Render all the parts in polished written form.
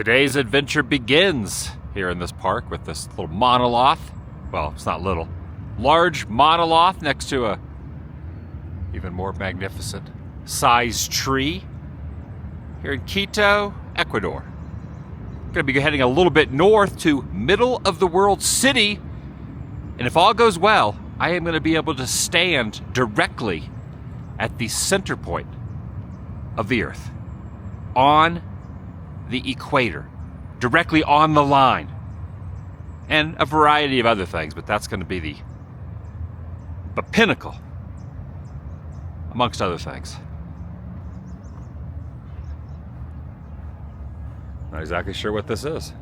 Today's adventure begins here in this park with this little monolith. Well, it's not little. Large monolith next to a even more magnificent sized tree here in Quito, Ecuador. Going to be heading a little bit north to middle of the world city. And if all goes well, I am going to be able to stand directly at the center point of the earth, on the equator, directly on the line, and a variety of other things, but that's going to be the pinnacle, amongst other things. Not exactly sure what this is.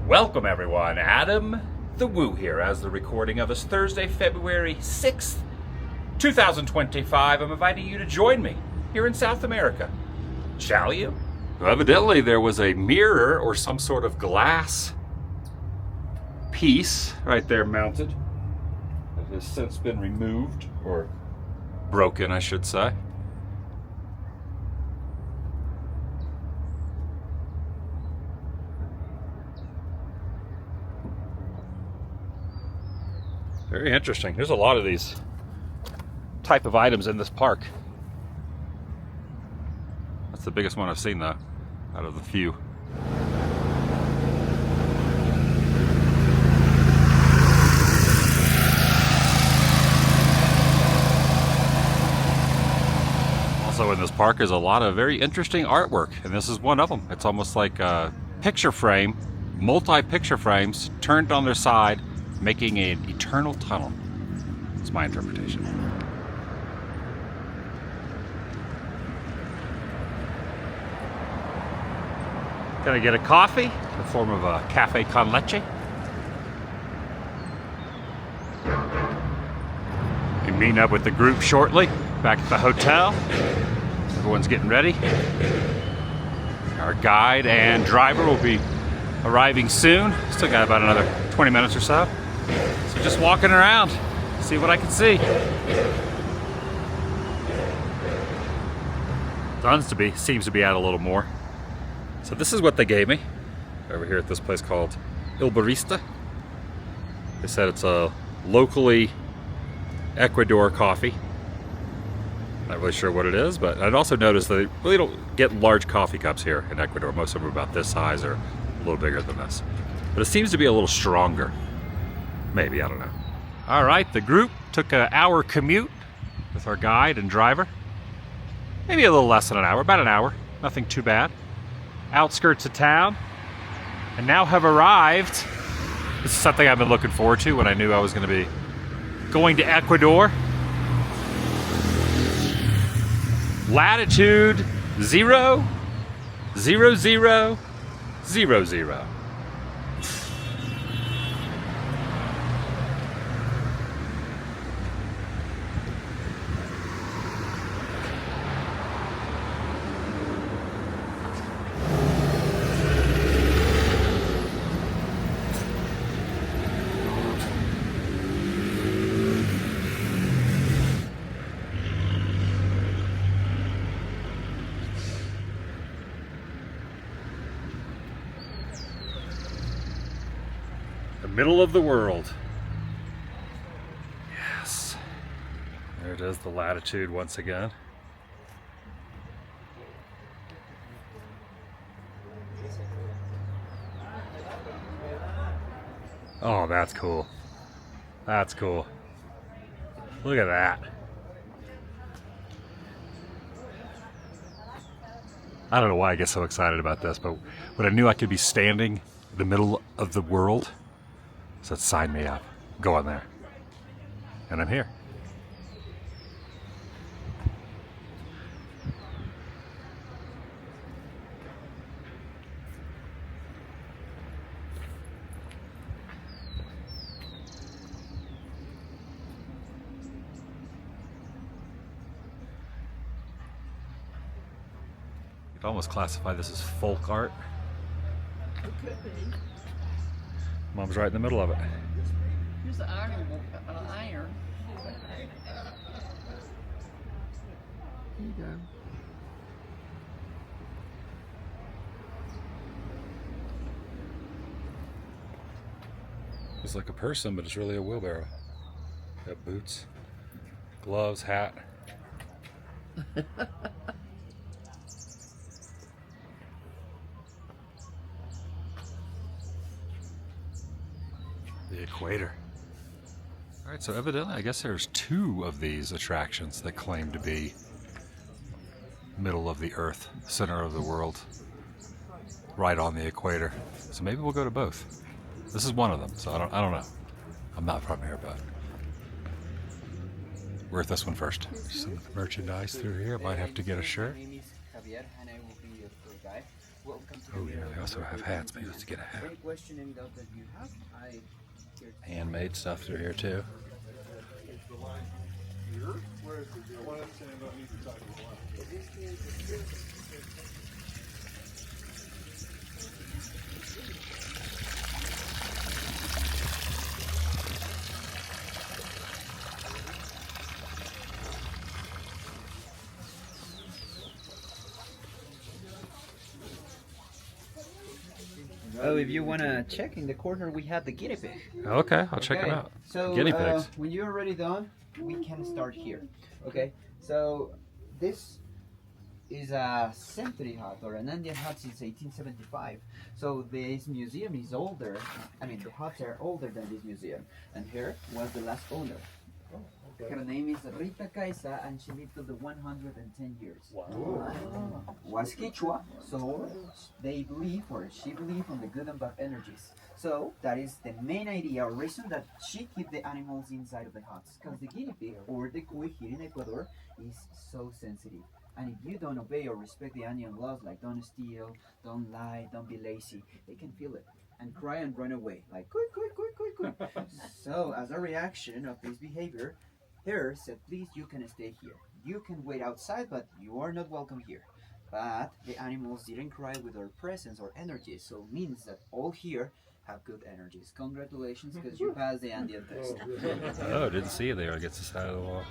Welcome everyone, Adam the Woo here as the recording of us Thursday, February 6th, 2025. I'm inviting you to join me here in South America. Shall you? Evidently there was a mirror or some sort of glass piece right there mounted that has since been removed, or broken I should say. Very interesting. There's a lot of these type of items in this park. That's the biggest one I've seen though, out of the few. Also in this park is a lot of very interesting artwork, and this is one of them. It's almost like a picture frame, multi-picture frames turned on their side, making an eternal tunnel. That's my interpretation. Gonna get a coffee in the form of a cafe con leche. Be meeting up with the group shortly, back at the hotel. Everyone's getting ready. Our guide and driver will be arriving soon. Still got about another 20 minutes or so. So just walking around, see what I can see. Seems to be out a little more. So this is what they gave me over here at this place called Il Barista. They said it's a locally Ecuador coffee. Not really sure what it is, but I'd also noticed that they really don't get large coffee cups here in Ecuador. Most of them are about this size or a little bigger than this. But it seems to be a little stronger. Maybe, I don't know. All right, the group took an hour commute with our guide and driver. Maybe a little less than an hour, about an hour. Nothing too bad. Outskirts of town. And now have arrived. This is something I've been looking forward to when I knew I was going to be going to Ecuador. Latitude 0, 0, 0, 0, 0. Middle of the world. Yes. There it is, the latitude once again. Oh, that's cool. That's cool. Look at that. I don't know why I get so excited about this, but when I knew I could be standing in the middle of the world, so sign me up. Go on there. And I'm here. You'd almost classify this as folk art. It could be. Mom's right in the middle of it. Here's the iron. Okay. It's like a person, but it's really a wheelbarrow. Got boots, gloves, hat. The Equator. All right, so evidently, I guess there's 2 of these attractions that claim to be middle of the Earth, center of the world, right on the equator. So maybe we'll go to both. This is one of them, so I don't know. I'm not from here, but we're at this one first. Some merchandise through here. Might have to get a shirt. Oh yeah, they also have hats. Maybe let's get a hat. Handmade stuff through here too. Oh, if you want to check, in the corner we have the guinea pig. Okay, I'll check it out. So, Guinea pigs. when you're already done, we can start here. Okay, so this is a century hut or an Andean hut since 1875. So this museum is older. I mean, the huts are older than this museum. And here was the last owner. Her name is Rita Caiza, and she lived to the 110 years. Wow. Was Quechua, so they believe, or she believed, on the good and bad energies. So that is the main idea or reason that she keep the animals inside of the huts, because the guinea pig or the cuy here in Ecuador is so sensitive. And if you don't obey or respect the Andean laws, like don't steal, don't lie, don't be lazy, they can feel it and cry and run away, like cuy, cuy, cuy, cuy, cuy. So as a reaction of this behavior, her said, please, you can stay here. You can wait outside, but you are not welcome here. But the animals didn't cry with their presence or energy, so it means that all here have good energies. Congratulations, because you passed the Andean test. Oh, didn't see you there against the side of the wall.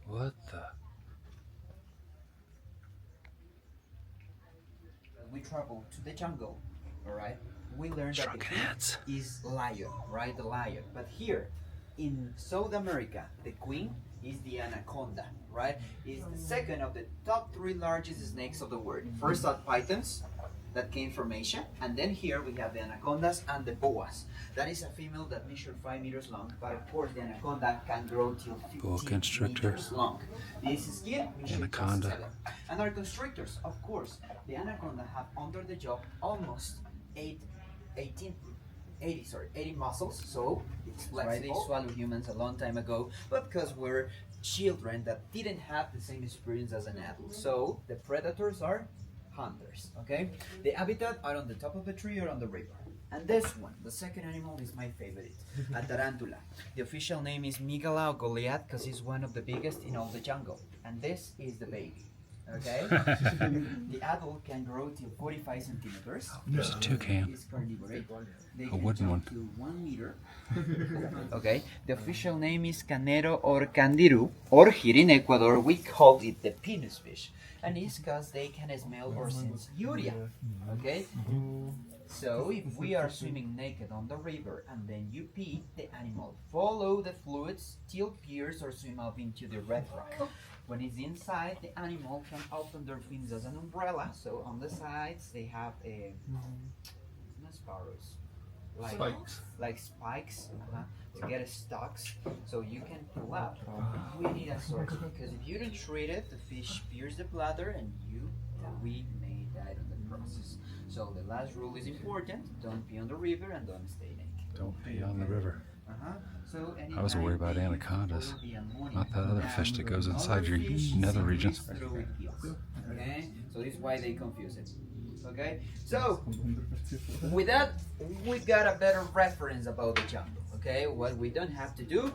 What the? We travel to the jungle, all right? We learned that the Shrunken king heads. is lion, right? The lion. But here in South America, the queen is the anaconda, right? Is the second of the top 3 largest snakes of the world. First are pythons, that came from Asia, and then here we have the anacondas and the boas. That is a female that measures 5 meters long, but of course the anaconda can grow till 15 meters long. This skin measures Anaconda. 7. And our constrictors, of course, the anaconda have under the jaw almost 80 muscles, so it's flexible. Right, they swallowed humans a long time ago, but because we're children that didn't have the same experience as an adult. So the predators are hunters, okay? The habitat are on the top of the tree or on the river. And this one, the second animal, is my favorite, a tarantula. The official name is Migala or Goliath because it's one of the biggest in all the jungle. And this is the baby, okay? The adult can grow till 45 centimeters. There's a toucan. It's carnivorous. They A can wooden jump one. to 1 meter. Okay, the official name is Canero or Candiru, or here in Ecuador we call it the penis fish. And it's because they can smell or sense urea, okay? So if we are swimming naked on the river and then you pee, the animal follow the fluids till pierce or swim up into the red rock. When it's inside, the animal can open their fins as an umbrella. So on the sides they have not sparrows, like spikes to get stalks, so you can pull out. We need a source because if you don't treat it, the fish pierce the bladder and we may die in the process. So the last rule is important: don't pee on the river and don't stay naked. Don't pee on the river. So I was worried about anacondas, not that other fish that goes inside your nether regions. Okay, so this is why they confuse it. Okay, so with that, we got a better reference about the jungle. Okay, what we don't have to do.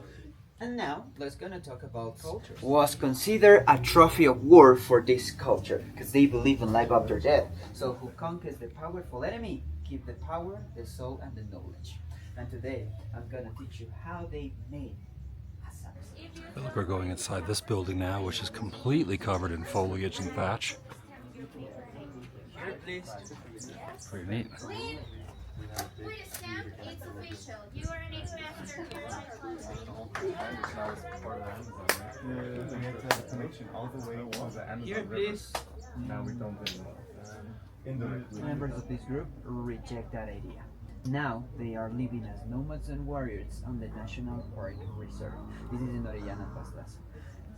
And now let's gonna talk about culture. Was considered a trophy of war for this culture because they believe in life after death. So who conquers the powerful enemy keep the power, the soul, and the knowledge. And today I'm gonna teach you how they made a Look, we're going inside this building now, which is completely covered in foliage and thatch. Here, please. Pretty neat. Wait a stamp, it's official. You are an ambassador here in our country. We had to have a connection all the way to the Amazon Here, River. please. Now we don't anymore. Indirectly. Members of this group reject that idea. Now they are living as nomads and warriors on the National Park Reserve. This is in Orellana, Pastas.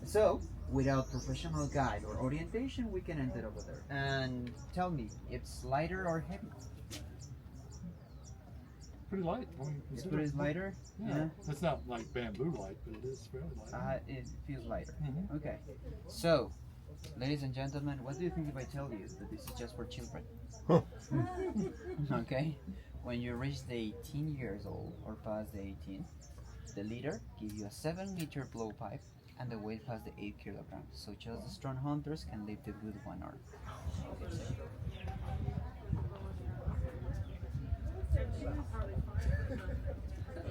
So, without professional guide or orientation, we can enter over there. And tell me, it's lighter or heavy? Pretty light. It's pretty lighter? Yeah. It's not like bamboo light, but it is fairly light. It feels lighter. Mhm. Okay. So, ladies and gentlemen, what do you think if I tell you that this is just for children? Okay. When you reach the 18 years old or past the 18, the leader gives you a 7-meter blowpipe and the weight past the 8 kilograms. So just the strong hunters can lift it with one arm.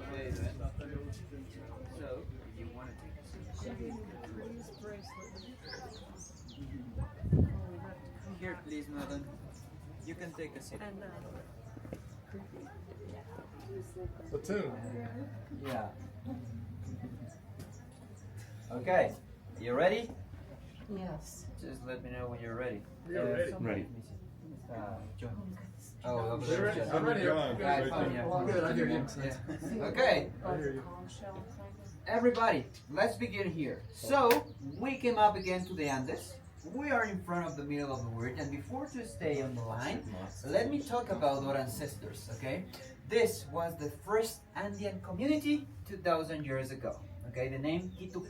Okay, then. So, if you want to take a seat. Here, please, madam. You can take a seat. Platoon. Yeah. Okay. You ready? Yes. Just let me know when you're ready. Ready. John. Oh, over there. I'm ready. I found you. Good, I hear you. Yeah. Okay. Everybody, let's begin here. So, we came up again to the Andes. We are in front of the middle of the word, and before to stay on the line, let me talk about our ancestors, okay? This was the first Andean community 2,000 years ago, okay? The name Quito,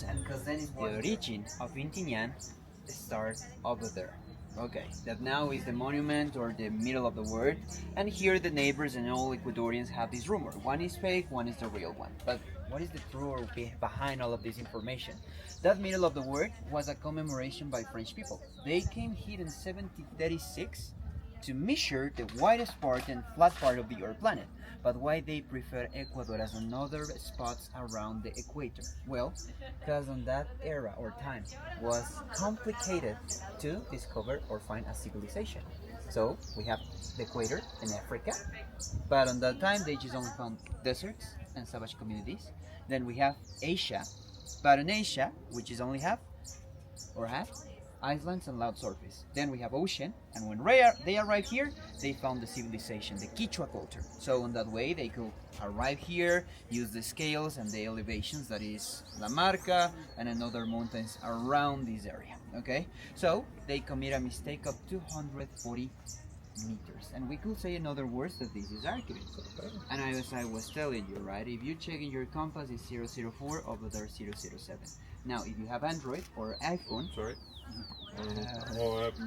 and because then it was the origin of Intiñan starts over there. Okay, that now is the monument or the middle of the word, and here the neighbors and all Ecuadorians have this rumor. One is fake, one is the real one. But what is the truth behind all of this information? That middle of the word was a commemoration by French people. They came here in 1736 to measure the widest part and flat part of the Earth planet. But why they prefer Ecuador as another spots around the equator? Well, because on that era or time was complicated to discover or find a civilization. So we have the equator in Africa, but on that time they just only found deserts and savage communities. Then we have Asia, but in Asia, which is only half islands and loud surface. Then we have ocean, and when they arrived here, they found the civilization, the Quichua culture. So in that way, they could arrive here, use the scales and the elevations, that is La Marca and another mountains around this area. Okay, so they commit a mistake of 240 meters, and we could say in other words that this is accurate. And as I was telling you, right, if you check in your compass, it's 004, over there 007. Now, if you have Android or iPhone, Sorry.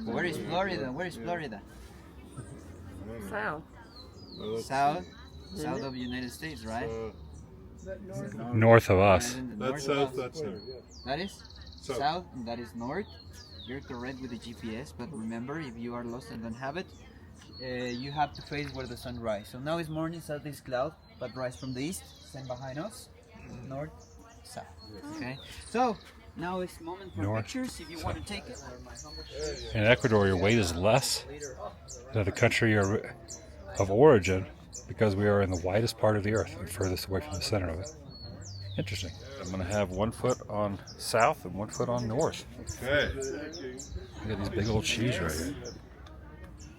where is Florida? Where is Florida? South. South of the United States, right? North of us. That's south, that's north. That is south, and that is north. You're correct with the GPS, but remember, if you are lost and don't have it, you have to face where the sun rises. So now it's morning, south is cloud, but rise from the east, same behind us, north, south. Okay, so now it's moment for North, pictures if you want to take it. In Ecuador, your weight is less than the country of origin because we are in the widest part of the earth and furthest away from the center of it. Interesting. I'm going to have 1 foot on south and 1 foot on north. Okay. Look at these big old cheese right here.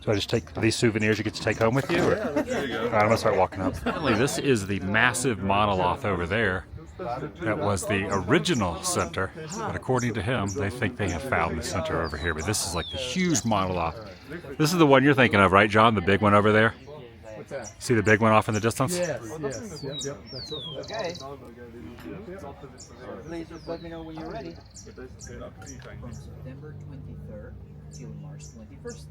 So I just take these souvenirs you get to take home with you? Or? There you go. All right, I'm going to start walking up. This is the massive monolith over there. That was the original center, but according to him, they think they have found the center over here. But this is like the huge monolith. This is the one you're thinking of, right, John? The big one over there? What's that? See the big one off in the distance? Yes, yep. That's it. Okay. Please just let me know when you're ready. From September 23rd till March 21st.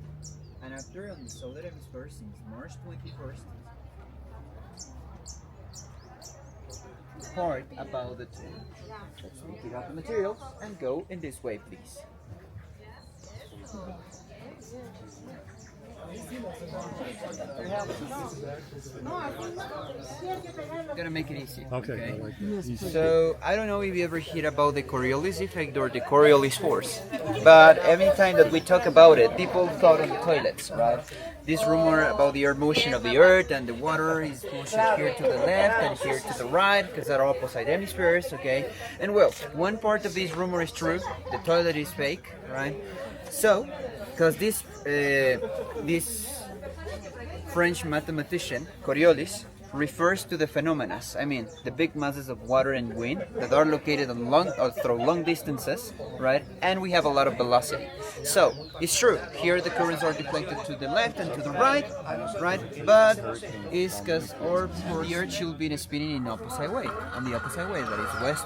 And after on the southern hemisphere since March 21st, part about the tour. Let's pick it up the materials and go in this way, please. Gonna make it easy. Okay. So I don't know if you ever hear about the Coriolis effect or the Coriolis force, but every time that we talk about it, people thought of the toilets, right? This rumor about the motion of the earth and the water is motion here to the left and here to the right because they're opposite hemispheres, okay? And well, one part of this rumor is true, the toilet is fake, right? So, because this French mathematician, Coriolis, refers to the phenomena, I mean, the big masses of water and wind that are located on through long distances, right? And we have a lot of velocity. So, it's true, here the currents are deflected to the left and to the right? But it's because the Earth should be spinning in opposite way, on the opposite way, that is west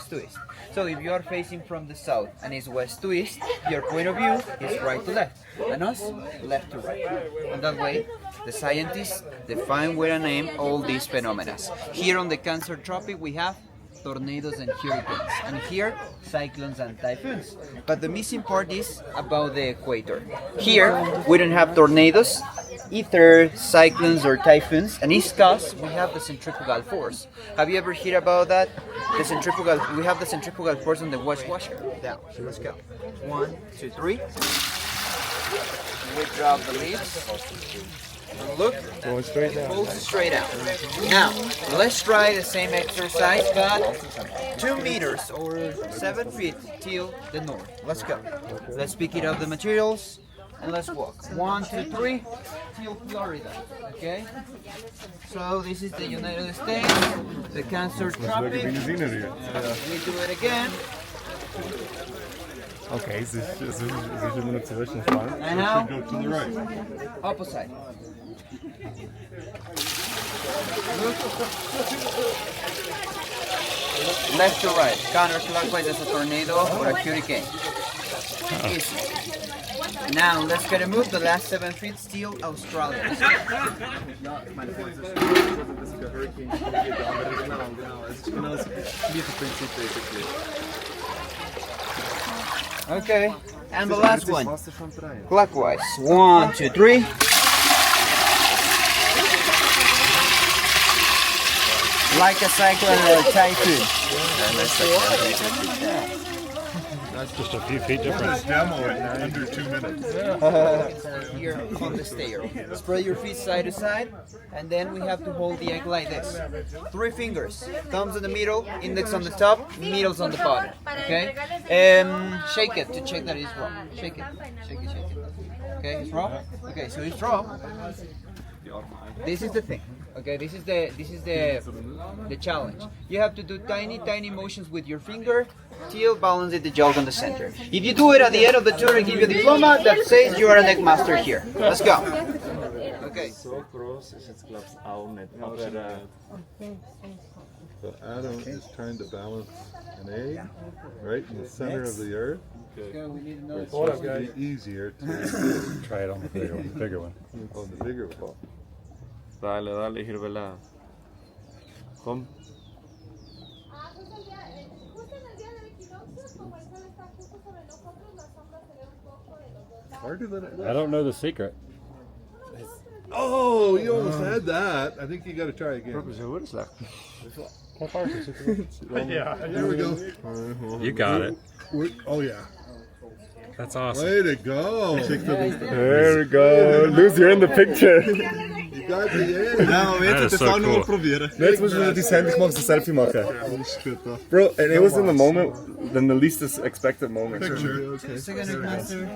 to east. So if you are facing from the south and it's west to east, your point of view is right to left, and us, left to right. And that way, the scientists define with a name all these phenomena. Here on the Cancer Tropic we have tornadoes and hurricanes, and here cyclones and typhoons. But the missing part is about the equator. Here we don't have tornadoes, either cyclones or typhoons, and it's because we have the centrifugal force. Have you ever heard about that? We have the centrifugal force on the washer. Down. Let's go. 1, 2, 3. We drop the leaves. Look, Going straight it down. pulls straight out. Now, let's try the same exercise, but 2 meters or 7 feet till the north. Let's go. Let's pick it up the materials and let's walk. 1, 2, 3 till Florida. Okay? So this is the United States, the Cancer Tropic. We do it again. Okay, sich immer noch zurückfahren. And now, Go to the right. opposite. Left to right, counterclockwise as a tornado or a hurricane. Easy. Now let's get a move. The last 7 feet, still Australia. Okay, and the last one. Clockwise. 1, 2, 3. Like a cyclone or a typhoon. That's just a few feet difference. Demo in under 2 minutes. Here on the stair. Spread your feet side to side, and then we have to hold the egg like this. 3 fingers. Thumbs in the middle, index on the top, middles on the bottom. Okay? Shake it to check that it's raw. Shake it. Shake it, shake it. Okay, it's raw? Okay, so it's raw. This is the thing. Okay, this is the challenge. You have to do tiny motions with your finger till balance the jog on the center. If you do it at the end of the tour and give you a diploma that says you are an egg master here. Let's go. Okay. So groß ist jetzt glaub's auch nicht. Aber So Adam is trying to balance an egg right in the center of the earth. Let's go. We need another. It's supposed to be easier to Try it on the bigger one. on the bigger one. dale, Hirvela. Kom. Justo en el día del equinoccio, como el sol está justo sobre nosotros, la sombra se ve un poco de los dos lados. Harder than it I don't know the secret. Oh, you almost had that. I think you got to try again. Zo slecht. Yeah. There we go. You got it. Oh yeah. That's awesome. Way to go. There we go. Luz, you're in the picture. You got the egg. Ja, That is so cool. probieren. Jetzt müssen wir das Handy machen, so Selfie machen. Bro, and it was in the moment, then the least expected moment. Second egg master.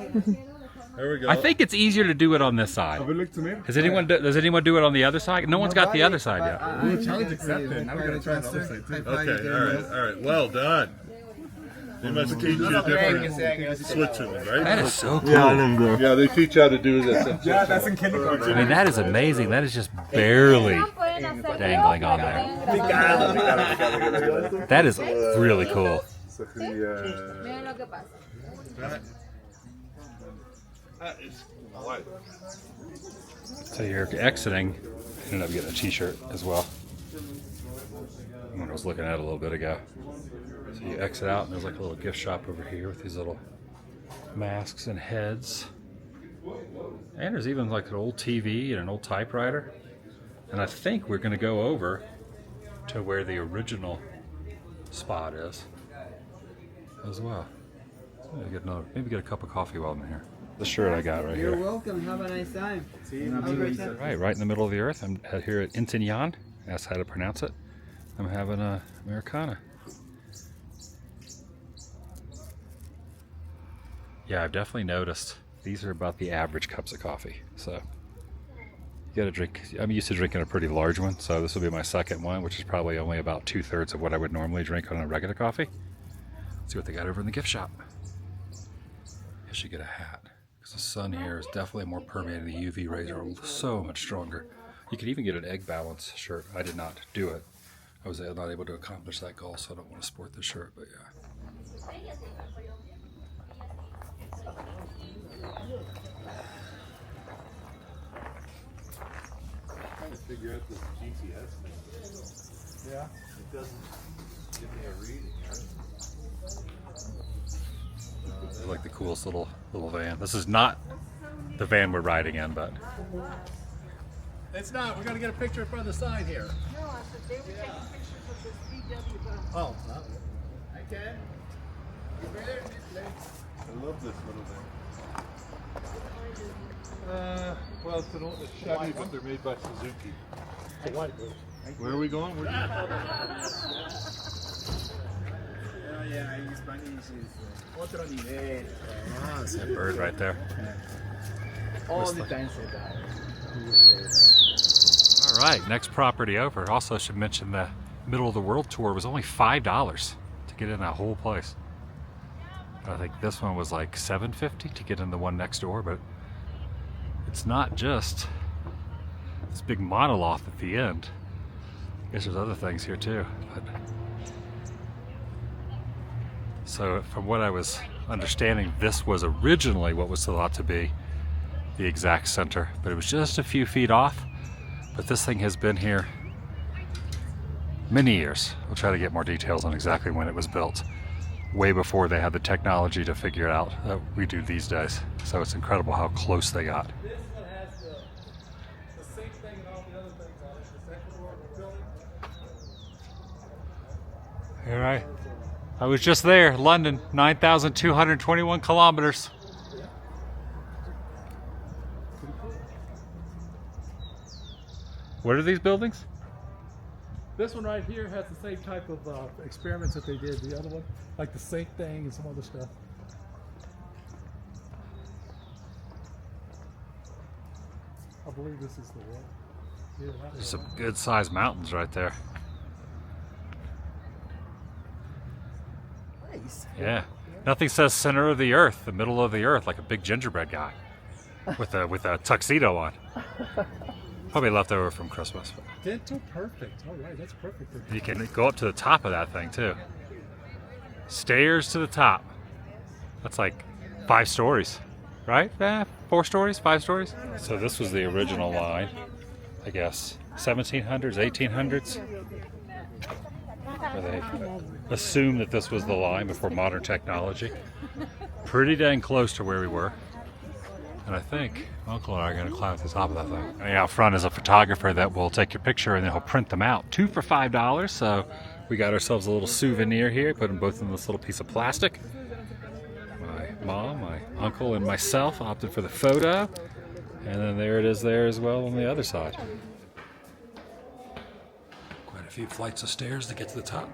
There we go. I think it's easier to do it on this side. Does anyone do it on the other side? No one's got the other side yet. Challenge accepted. Now we gotta try the other side too. Okay, all right. Well done. They must teach you different Switzerland, right? That is so cool. Yeah, they teach you how to do this. Yeah, that's in kindergarten. I mean, that is amazing. That is just barely dangling on there. That is really cool. Miren lo que pasa. So you're exiting. I ended up getting a t-shirt as well when I was looking at it a little bit ago. So you exit out and there's like a little gift shop over here with these little masks and heads. And there's even like an old TV and an old typewriter. And I think we're going to go over to where the original spot is as well. So maybe get a cup of coffee while I'm here. The shirt I got right You're here. welcome. Have a nice time. Right in the middle of the earth. I'm here at Intiñan. That's how to pronounce it. I'm having a Americana. Yeah, I've definitely noticed these are about the average cups of coffee. So you gotta drink. I'm used to drinking a pretty large one, so this will be my second one, which is probably only about 2/3 of what I would normally drink on a regular coffee. Let's see what they got over in the gift shop. I should get a hat because the sun here is definitely more permeating. The UV rays are so much stronger. You could even get an egg balance shirt. I did not do it. I was not able to accomplish that goal, so I don't want to sport this shirt, but yeah. Trying to figure out this GPS thing. Yeah. It doesn't give me a reading, right? It's like the coolest little van. This is not the van we're riding in, but It's not. We're gonna get a picture in front of the sign here. No, I said they were taking pictures of this VW, but I'm Oh. I can. I love this little thing. Well, it's an old Chevy, but they're made by Suzuki. The white one. Where are we going? Where Otro nivel. that bird right there. All the time say that. All right, next property over. Also should mention the middle of the world tour was only $5 to get in that whole place. I think this one was like $7.50 to get in the one next door, but it's not just this big monolith at the end. I guess there's other things here too. But so from what I was understanding, this was originally what was thought to be the exact center, but it was just a few feet off. But this thing has been here many years. We'll try to get more details on exactly when it was built. Way before they had the technology to figure it out that we do these days. So it's incredible how close they got. This one has the same thing and all the other things on it. The second floor of the building. All right. I was just there, London, 9,221 kilometers. What are these buildings? This one right here has the same type of experiments that they did. The other one, like the sink thing and some other stuff. I believe this is the one. Yeah, that There's one. some good sized mountains right there. Nice. Yeah. Nothing says center of the earth, the middle of the earth, like a big gingerbread guy with a tuxedo on. Probably left over from Christmas. But Dental perfect. All right, that's perfect. you can go up to the top of that thing too. Stairs to the top. That's like 5 stories, right? 4 stories, 5 stories. So this was the original line, I guess. 1700s, 1800s. Where they assumed that this was the line before modern technology. Pretty dang close to where we were. And I think Uncle and I are going to climb to the top of that thing. And out front is a photographer that will take your picture and then he'll print them out. 2 for $5. So we got ourselves a little souvenir here. Put them both in this little piece of plastic. My mom, my uncle, and myself opted for the photo. And then there it is there as well on the other side. Quite a few flights of stairs to get to the top.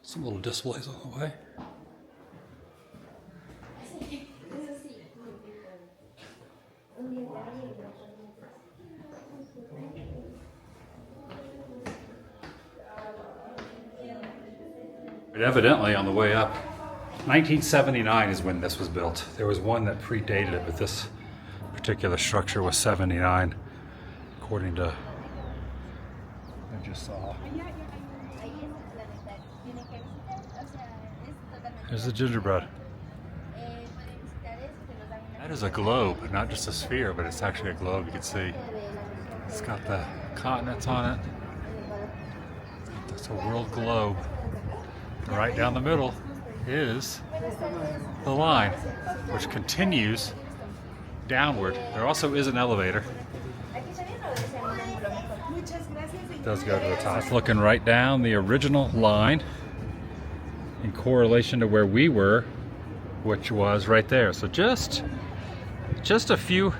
Some little displays on the way. But evidently on the way up, 1979 is when this was built. There was one that predated it, but this particular structure was 79, according to I just saw. There's the gingerbread. That is a globe, not just a sphere, but it's actually a globe. You can see it's got the continents on it. It's a world globe. And right down the middle is the line, which continues downward. There also is an elevator. It does go to the top. It's looking right down the original line in correlation to where we were, which was right there. So just a few,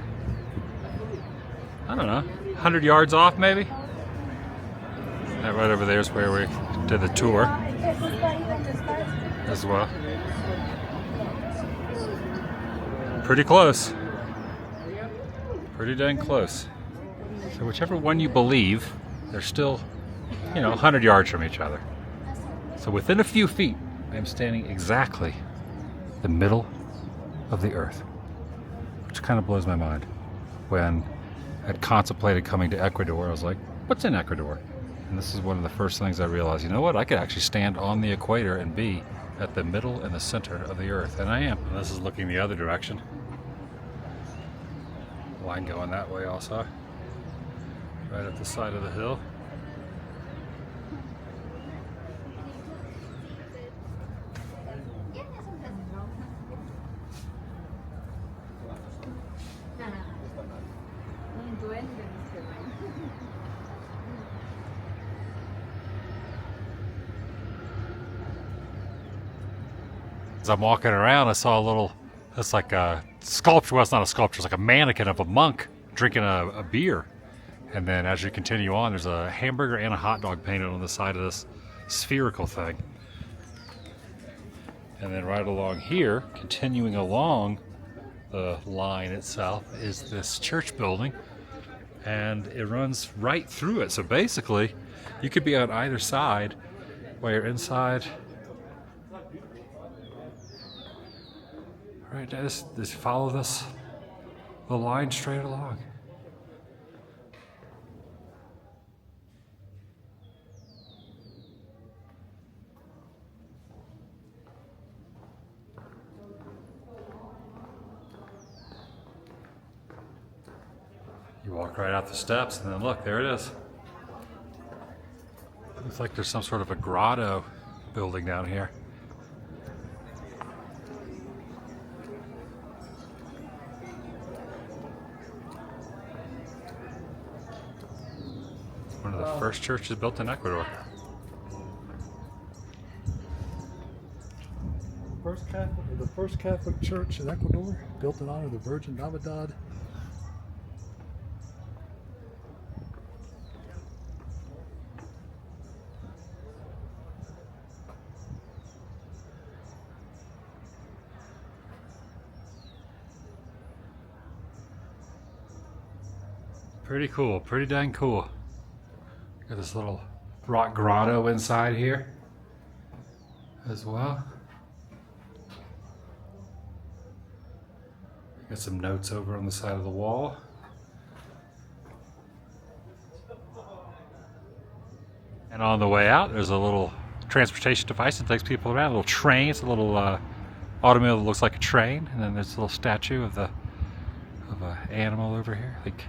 I don't know, 100 yards off maybe. That right over there is where we did the tour as well. Pretty close. Pretty dang close. So whichever one you believe, they're still, 100 yards from each other. So within a few feet, I am standing exactly the middle of the earth, which kind of blows my mind. When I had contemplated coming to Ecuador, I was like, what's in Ecuador? And this is one of the first things I realized, you know what, I could actually stand on the equator and be at the middle and the center of the earth, and I am. And this is looking the other direction. Line going that way also, right at the side of the hill. As I'm walking around, I saw a little, it's like a sculpture, well, it's not a sculpture, it's like a mannequin of a monk drinking a beer. And then as you continue on, there's a hamburger and a hot dog painted on the side of this spherical thing. And then right along here, continuing along the line itself, is this church building. And it runs right through it. So basically, you could be on either side while you're inside. Right, just follow the line straight along. You walk right out the steps, and then look, there it is. Looks like there's some sort of a grotto building down here. One of the first churches built in Ecuador. The first Catholic church in Ecuador, built in honor of the Virgin Navidad. Pretty cool, pretty dang cool. Got this little rock grotto inside here as well. Got some notes over on the side of the wall. And on the way out, there's a little transportation device that takes people around. A little train. It's a little automobile that looks like a train. And then there's a little statue of an animal over here. I think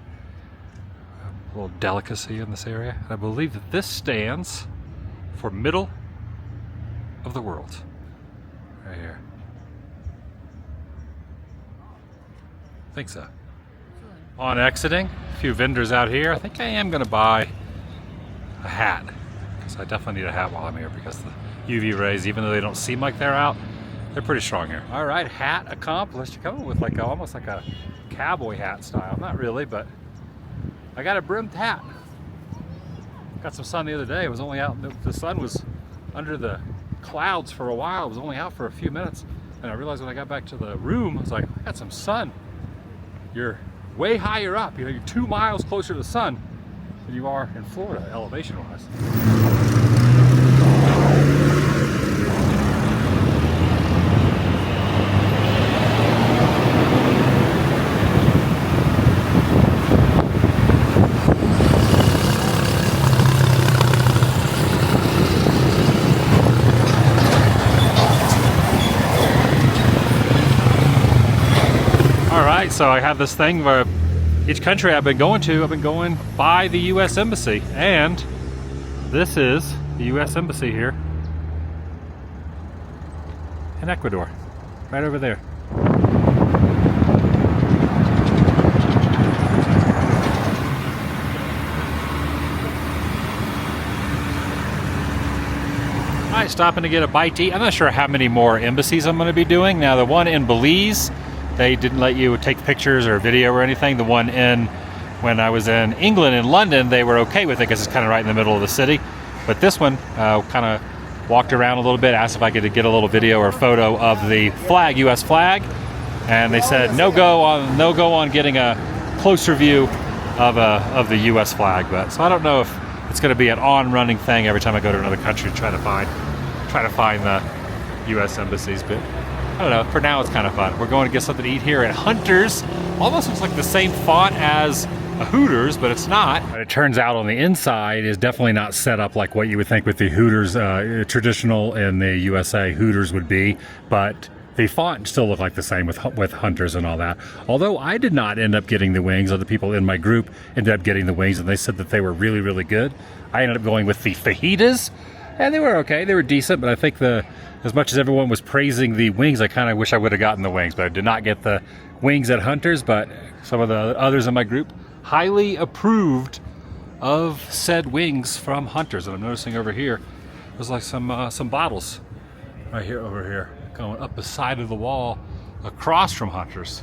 a little delicacy in this area. And I believe that this stands for middle of the world. Right here. I think so. On exiting, a few vendors out here. I think I am going to buy a hat. Because I definitely need a hat while I'm here, because the UV rays, even though they don't seem like they're out, they're pretty strong here. All right, hat accomplished. You're coming with like almost like a cowboy hat style. Not really, but I got a brimmed hat. Got some sun the other day. It was only out, the sun was under the clouds for a while. It was only out for a few minutes. And I realized when I got back to the room, I was like, I got some sun. You're way higher up. You're 2 miles closer to the sun than you are in Florida, elevation-wise. All right, so I have this thing where each country I've been going by the U.S. Embassy, and this is the U.S. Embassy here in Ecuador, right over there. All right, stopping to get a bite to eat. I'm not sure how many more embassies I'm going to be doing. Now, the one in Belize, they didn't let you take pictures or video or anything. The one when I was in England, in London, they were okay with it because it's kind of right in the middle of the city. But this one, kind of walked around a little bit, asked if I could get a little video or photo of the flag, U.S. flag, and they said no go on getting a closer view of the U.S. flag. But so I don't know if it's going to be an on-running thing every time I go to another country to try to find the U.S. embassies, but I don't know. For now, it's kind of fun. We're going to get something to eat here at Hunter's. Almost looks like the same font as a Hooters, but it's not. But it turns out on the inside is definitely not set up like what you would think with the Hooters traditional in the USA Hooters would be, but the font still looked like the same with Hunters and all that. Although I did not end up getting the wings. Other people in my group ended up getting the wings, and they said that they were really, really good. I ended up going with the fajitas, and they were okay. They were decent, but I think as much as everyone was praising the wings, I kind of wish I would have gotten the wings. But I did not get the wings at Hunters, but some of the others in my group highly approved of said wings from Hunters. And I'm noticing over here, there's like some bottles right here, over here, going up the side of the wall across from Hunters.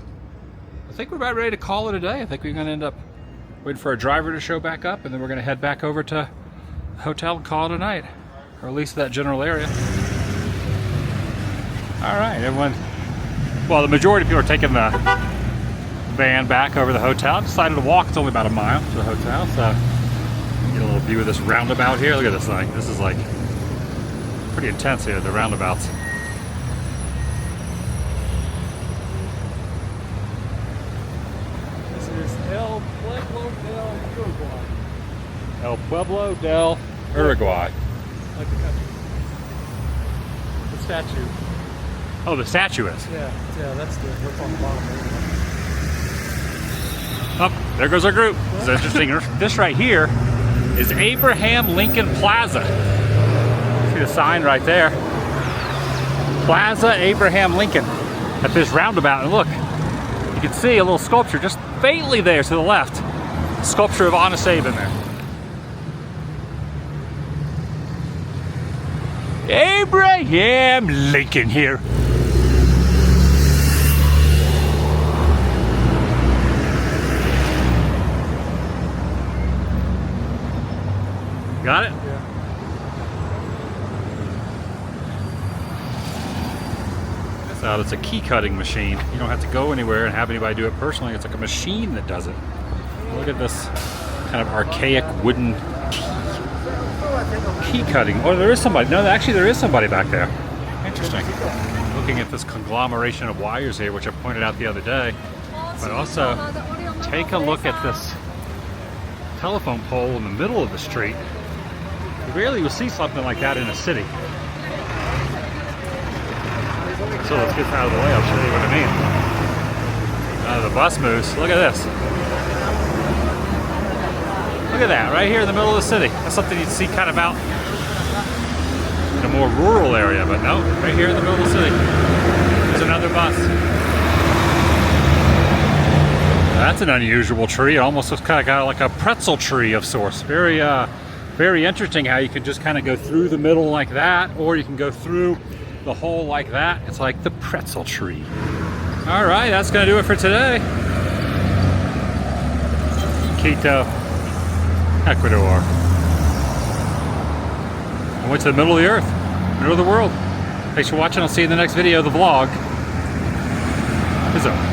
I think we're about ready to call it a day. I think we're going to end up waiting for our driver to show back up, and then we're going to head back over to the hotel and call it a night, or at least that general area. All right, everyone. Well, the majority of people are taking the van back over the hotel. I decided to walk. It's only about a mile to the hotel, so get a little view of this roundabout here. Look at this thing. This is like pretty intense here, the roundabouts. This is El Pueblo del Uruguay. El Pueblo del Uruguay. Like the country. The statue. Oh, the statue is. Yeah, that's what's on the bottom there. Oh, there goes our group. It's interesting. This right here is Abraham Lincoln Plaza. See the sign right there? Plaza Abraham Lincoln at this roundabout. And look, you can see a little sculpture just faintly there to the left. Sculpture of Honest Abe in there. Abraham Lincoln here. Got it? Yeah. That's out. It's a key cutting machine. You don't have to go anywhere and have anybody do it personally. It's like a machine that does it. Look at this kind of archaic wooden key cutting. Oh, there is somebody. No, actually there is somebody back there. Interesting. Looking at this conglomeration of wires here, which I pointed out the other day. But also, take a look at this telephone pole in the middle of the street. You rarely will see something like that in a city. So let's get out of the way. I'll show you what I mean. The bus moves. Look at this. Look at that, right here in the middle of the city. That's something you'd see kind of out in a more rural area, but no, right here in the middle of the city. There's another bus. That's an unusual tree. It almost looks kind of like a pretzel tree of sorts. Very, very interesting how you can just kind of go through the middle like that, or you can go through the hole like that. It's like the pretzel tree. All right, that's gonna do it for today. Quito, Ecuador. I went to the middle of the earth, middle of the world. Thanks for watching. I'll see you in the next video of the vlog. Peace out.